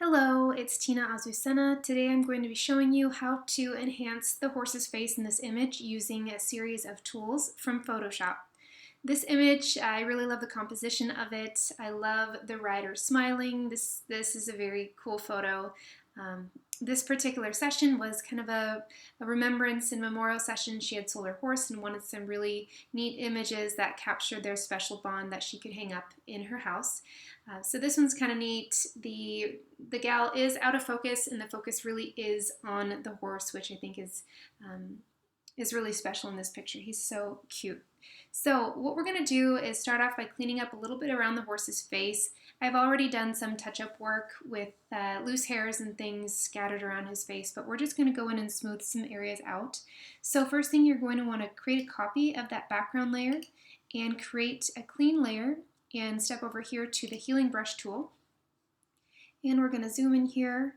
Hello, it's Tina Azucena. Today I'm going to be showing you how to enhance the horse's face in this image using a series of tools from Photoshop. This image, I really love the composition of it. I love the rider smiling. This is a very cool photo. This particular session was kind of a remembrance and memorial session. She had sold her horse and wanted some really neat images that captured their special bond that she could hang up in her house. So this one's kind of neat. The gal is out of focus, and the focus really is on the horse, which I think is really special in this picture. He's so cute. So what we're going to do is start off by cleaning up a little bit around the horse's face. I've already done some touch-up work with loose hairs and things scattered around his face, but we're just going to go in and smooth some areas out. So first thing, you're going to want to create a copy of that background layer and create a clean layer and step over here to the healing brush tool. And we're going to zoom in here,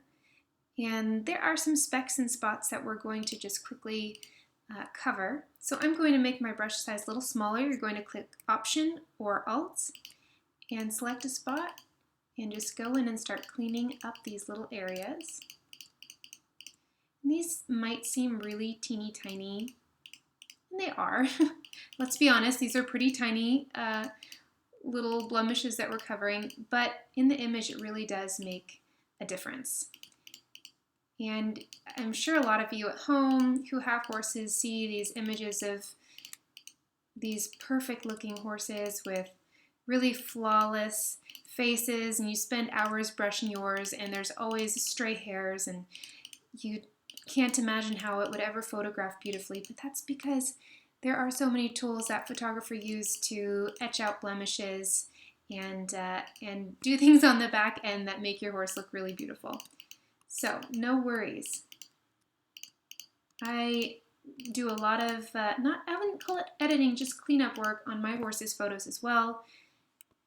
and there are some specks and spots that we're going to just quickly cover. So I'm going to make my brush size a little smaller. You're going to click Option or Alt and select a spot and just go in and start cleaning up these little areas. And these might seem really teeny tiny, and they are. Let's be honest, these are pretty tiny little blemishes that we're covering, but in the image it really does make a difference. And I'm sure a lot of you at home who have horses see these images of these perfect looking horses with really flawless faces, and you spend hours brushing yours and there's always stray hairs and you can't imagine how it would ever photograph beautifully, but that's because there are so many tools that photographers use to etch out blemishes and do things on the back end that make your horse look really beautiful. So no worries. I do a lot of, I wouldn't call it editing, just cleanup work on my horse's photos as well.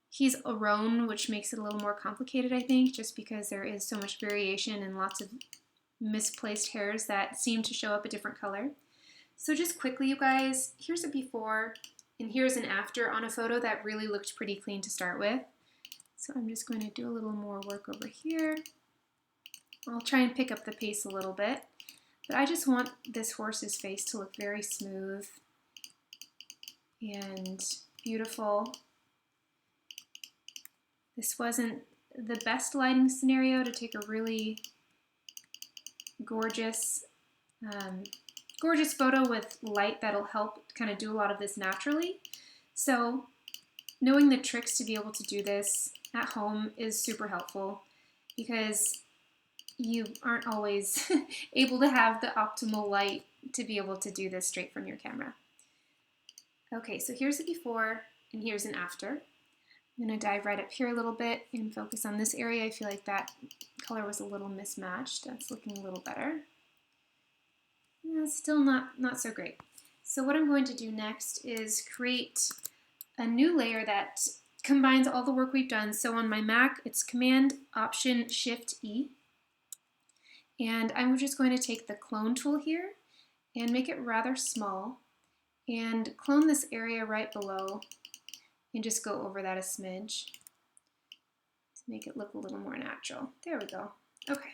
He's a roan, which makes it a little more complicated, I think, just because there is so much variation and lots of misplaced hairs that seem to show up a different color. So just quickly, you guys, here's a before and here's an after on a photo that really looked pretty clean to start with. So I'm just going to do a little more work over here. I'll try and pick up the pace a little bit, but I just want this horse's face to look very smooth and beautiful. This wasn't the best lighting scenario to take a really gorgeous photo with light that'll help kind of do a lot of this naturally. So knowing the tricks to be able to do this at home is super helpful because you aren't always able to have the optimal light to be able to do this straight from your camera. Okay, so here's a before and here's an after. I'm going to dive right up here a little bit and focus on this area. I feel like that color was a little mismatched. That's looking a little better. Still not so great. So what I'm going to do next is create a new layer that combines all the work we've done. So on my Mac, it's Command Option Shift E. And I'm just going to take the clone tool here and make it rather small and clone this area right below and just go over that a smidge to make it look a little more natural. There we go. Okay,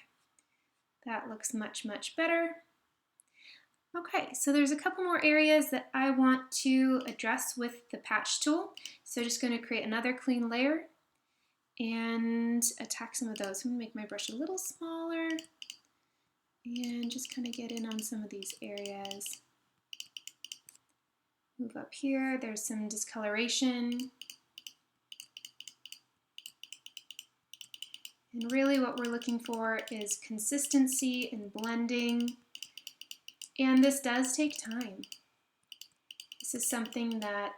that looks much better. Okay, so there's a couple more areas that I want to address with the patch tool. So just going to create another clean layer and attack some of those. I'm going to make my brush a little smaller and just kind of get in on some of these areas. Move up here, there's some discoloration. And really what we're looking for is consistency and blending. And this does take time. This is something that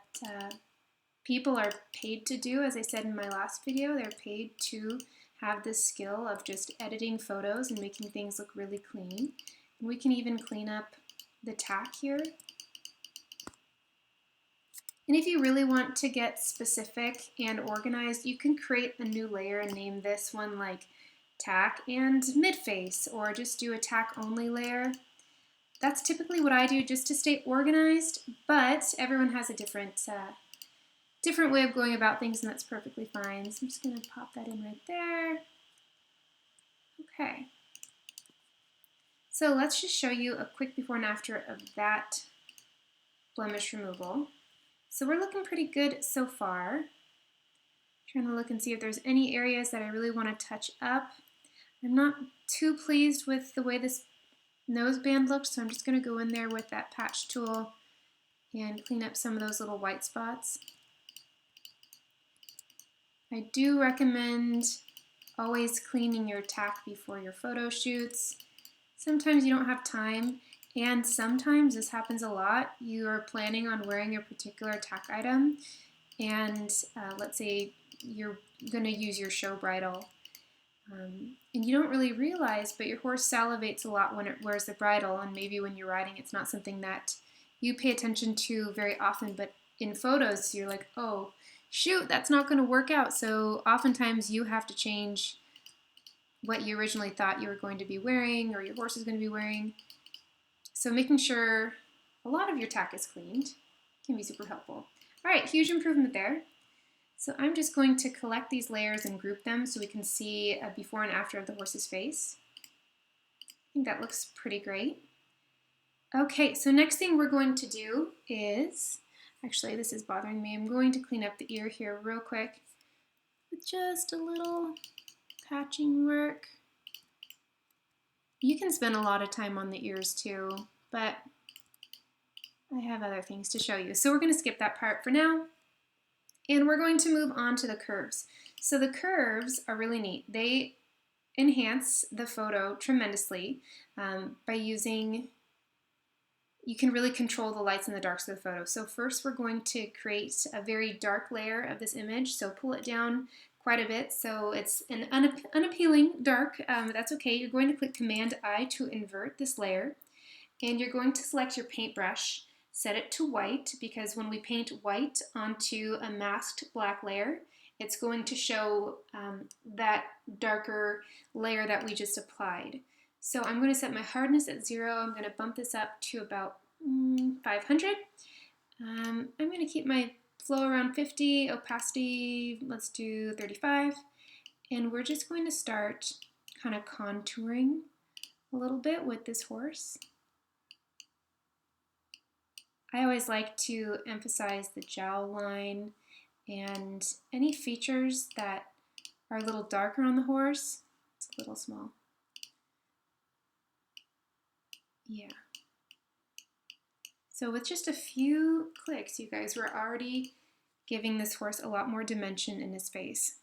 people are paid to do. As I said in my last video, they're paid to have this skill of just editing photos and making things look really clean. And we can even clean up the tack here. And if you really want to get specific and organized, you can create a new layer and name this one like tack and mid-face, or just do a tack only layer. That's typically what I do just to stay organized, but everyone has a different way of going about things, and that's perfectly fine. So I'm just going to pop that in right there. Okay. So let's just show you a quick before and after of that blemish removal. So we're looking pretty good so far. Trying to look and see if there's any areas that I really want to touch up. I'm not too pleased with the way this nose band looks, so I'm just going to go in there with that patch tool and clean up some of those little white spots. I do recommend always cleaning your tack before your photo shoots. Sometimes you don't have time, and sometimes this happens a lot. You are planning on wearing a particular tack item, and let's say you're going to use your show bridle. And you don't really realize, but your horse salivates a lot when it wears the bridle, and maybe when you're riding it's not something that you pay attention to very often, but in photos you're like, oh shoot, that's not going to work out. So oftentimes you have to change what you originally thought you were going to be wearing or your horse is going to be wearing. So making sure a lot of your tack is cleaned can be super helpful. All right, huge improvement there. So I'm just going to collect these layers and group them so we can see a before and after of the horse's face. I think that looks pretty great. Okay, so next thing we're going to do is, actually this is bothering me, I'm going to clean up the ear here real quick with just a little patching work. You can spend a lot of time on the ears too, but I have other things to show you. So we're going to skip that part for now. And we're going to move on to the curves. So the curves are really neat. They enhance the photo tremendously by using, you can really control the lights and the darks of the photo. So first we're going to create a very dark layer of this image. So pull it down quite a bit so it's an unappealing dark. That's okay. You're going to click Command I to invert this layer. And you're going to select your paintbrush. Set it to white because when we paint white onto a masked black layer, it's going to show that darker layer that we just applied. So I'm going to set my hardness at 0. I'm going to bump this up to about 500. I'm going to keep my flow around 50, opacity, let's do 35. And we're just going to start kind of contouring a little bit with this horse. I always like to emphasize the jowl line and any features that are a little darker on the horse. It's a little small. Yeah. So with just a few clicks, you guys, we're already giving this horse a lot more dimension in his face.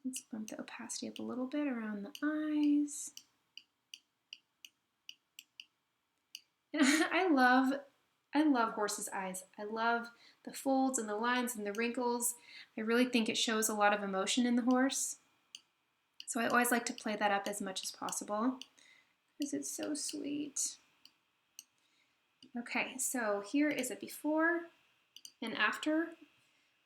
Let's bump the opacity up a little bit around the eyes. I love horses' eyes. I love the folds and the lines and the wrinkles. I really think it shows a lot of emotion in the horse. So I always like to play that up as much as possible because it's so sweet. Okay, so here is a before and after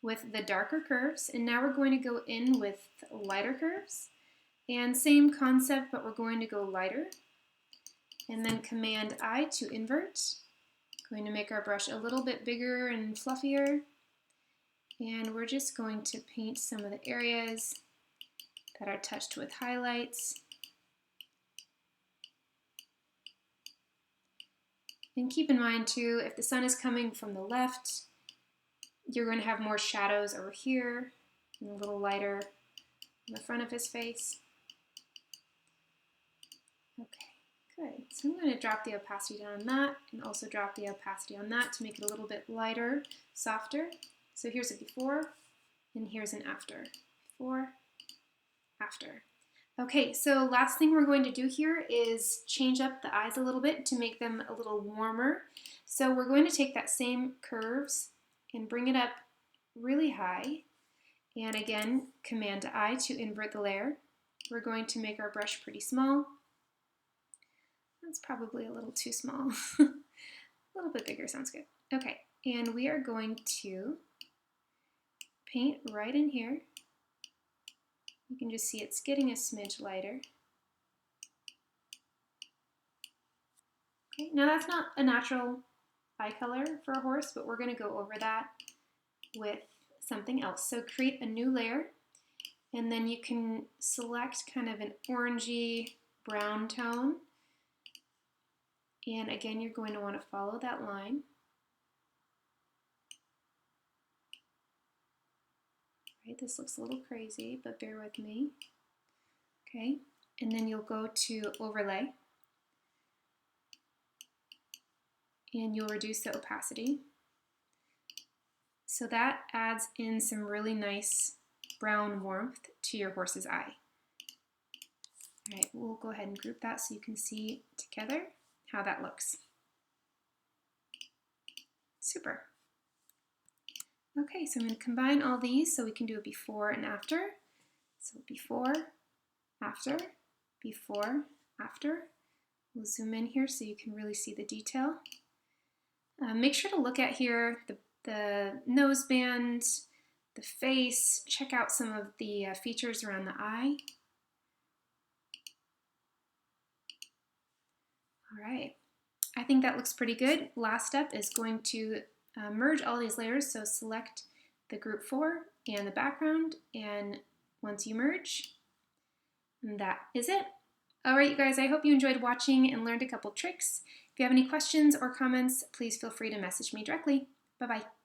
with the darker curves, and now we're going to go in with lighter curves. And same concept, but we're going to go lighter. And then Command I to invert. Going to make our brush a little bit bigger and fluffier. And we're just going to paint some of the areas that are touched with highlights. And keep in mind too, if the sun is coming from the left, you're going to have more shadows over here and a little lighter in the front of his face. Okay. Good. So I'm going to drop the opacity down on that and also drop the opacity on that to make it a little bit lighter, softer. So here's a before and here's an after. Before, after. Okay, so last thing we're going to do here is change up the eyes a little bit to make them a little warmer. So we're going to take that same curves and bring it up really high. And again, Command I to invert the layer. We're going to make our brush pretty small. That's probably a little too small. A little bit bigger sounds good. Okay, and we are going to paint right in here. You can just see it's getting a smidge lighter. Okay, now that's not a natural eye color for a horse, but we're going to go over that with something else. So create a new layer And then you can select kind of an orangey brown tone. And again, you're going to want to follow that line. Right, this looks a little crazy, but bear with me. Okay, and then you'll go to overlay. And you'll reduce the opacity. So that adds in some really nice brown warmth to your horse's eye. All right, we'll go ahead and group that so you can see together how that looks. Super. Okay, so I'm going to combine all these so we can do a before and after. So before, after, before, after. We'll zoom in here so you can really see the detail. Make sure to look at here the nose band, the face, check out some of the features around the eye. All right, I think that looks pretty good. Last step is going to merge all these layers, so select the group 4 and the background, and once you merge, that is it. All right, you guys, I hope you enjoyed watching and learned a couple tricks. If you have any questions or comments, please feel free to message me directly. Bye-bye.